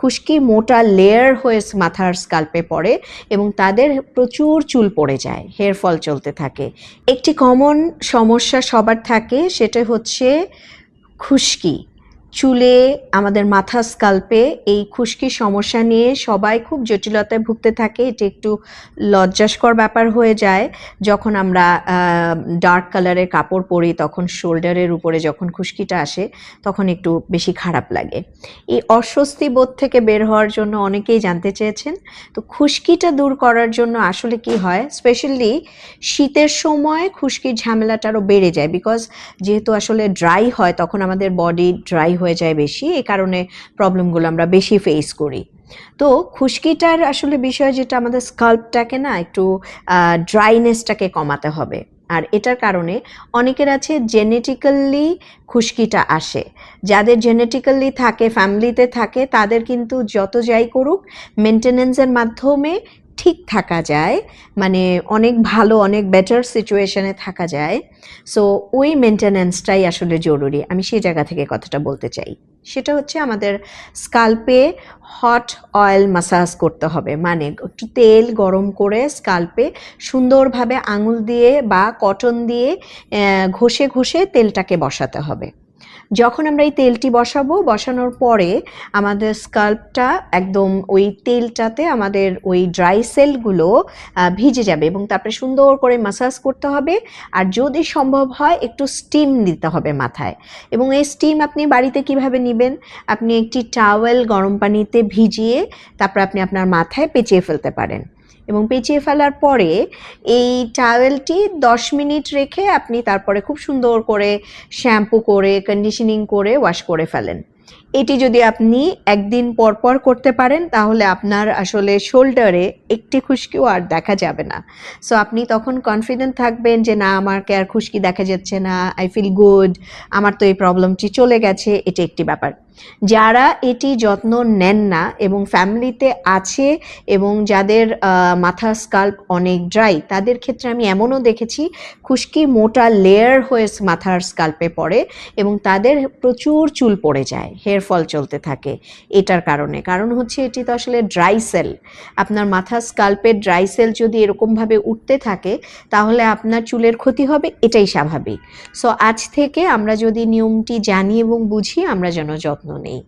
খুশকি মোটা লেয়ার হয়ে মাথার স্কাল্পে পড়ে এবং তাদের প্রচুর চুল পড়ে যায়, হেয়ার ফল চলতে থাকে। একটি কমন সমস্যা সবার থাকে, সেটা হচ্ছে খুশকি। চুলে আমাদের মাথা স্কাল্পে এই খুশকির সমস্যা নিয়ে সবাই খুব জটিলতায় ভুগতে থাকে। এটি একটু লজ্জাস্কর ব্যাপার হয়ে যায় যখন আমরা ডার্ক কালারের কাপড় পরি, তখন শোল্ডারের উপরে যখন খুশকিটা আসে তখন একটু বেশি খারাপ লাগে। এই অস্বস্তি বোধ থেকে বের হওয়ার জন্য অনেকেই জানতে চেয়েছেন। তো খুশকিটা দূর করার জন্য আসলে কি হয়, স্পেশালি শীতের সময় খুশকির ঝামেলাটা আরও বেড়ে যায়, বিকজ যেহেতু আসলে ড্রাই হয় তখন আমাদের বডি ড্রাই হয়ে যায় বেশি, এই কারণে প্রবলেমগুলো আমরা বেশি ফেস করি। তো খুশকিটার আসলে বিষয় যেটা, আমাদের স্কাল্পটাকে না একটু ড্রাইনেসটাকে কমাতে হবে। আর এটার কারণে অনেকের আছে জেনেটিক্যালি খুশকিটা আসে। যাদের জেনেটিক্যালি থাকে, ফ্যামিলিতে থাকে, তাদের কিন্তু যত যাই করুক মেনটেনেন্সের মাধ্যমে ঠিক থাকা যায়, মানে অনেক ভালো, অনেক বেটার সিচুয়েশনে থাকা যায়। সো ওই মেনটেনেন্সটাই আসলে জরুরি। আমি সেই জায়গা থেকে কথাটা বলতে চাই। সেটা হচ্ছে আমাদের স্কাল্পে হট অয়েল মাসাজ করতে হবে, মানে একটু তেল গরম করে স্কাল্পে সুন্দরভাবে আঙুল দিয়ে বা কটন দিয়ে ঘষে ঘষে তেলটাকে বসাতে হবে। যখন আমরা এই তেলটি বসানোর পরে আমাদের স্কাল্পটা একদম ওই তেলটাতে আমাদের ওই ড্রাই সেলগুলো ভিজে যাবে এবং তারপরে সুন্দর করে মাসাজ করতে হবে। আর যদি সম্ভব হয় একটু স্টিম দিতে হবে মাথায়। এবং এই স্টিম আপনি বাড়িতে কিভাবে নেবেন, আপনি একটি টাওয়েল গরম পানিতে ভিজিয়ে তারপর আপনি আপনার মাথায় পেঁচিয়ে ফেলতে পারেন এবং পেঁচিয়ে ফেলার পরে এই টাওয়েলটি 10 মিনিট রেখে আপনি তারপরে খুব সুন্দর করে শ্যাম্পু করে কন্ডিশনিং করে ওয়াশ করে ফেলেন। এটি যদি আপনি একদিন পর পর করতে পারেন তাহলে আপনার আসলে শোল্ডারে একটি খুশকিও আর দেখা যাবে না। সো আপনি তখন কনফিডেন্ট থাকবেন যে না, আমাকে আর খুশকি দেখা যাচ্ছে না, আই ফিল গুড, আমার তো এই প্রবলেমটি চলে গেছে। এটা একটি ব্যাপার। যারা এটি যত্ন নেন না এবং ফ্যামিলিতে আছে এবং যাদের মাথা স্কাল্প অনেক ড্রাই, তাদের ক্ষেত্রে আমি এমনও দেখেছি খুশকি মোটা লেয়ার হয়ে মাথার স্কাল্পে পড়ে এবং তাদের প্রচুর চুল পড়ে যায়, হেয়ার ফল চলতে থাকে। এটার কারণ হচ্ছে এটি তো আসলে ড্রাই সেল। আপনার মাথা স্কাল্পের ড্রাই সেল যদি এরকমভাবে উঠতে থাকে তাহলে আপনার চুলের ক্ষতি হবে, এটাই স্বাভাবিক। সো আজ থেকে আমরা যদি নিয়মটি জানি এবং বুঝি, আমরা যেন যত্ন নেই।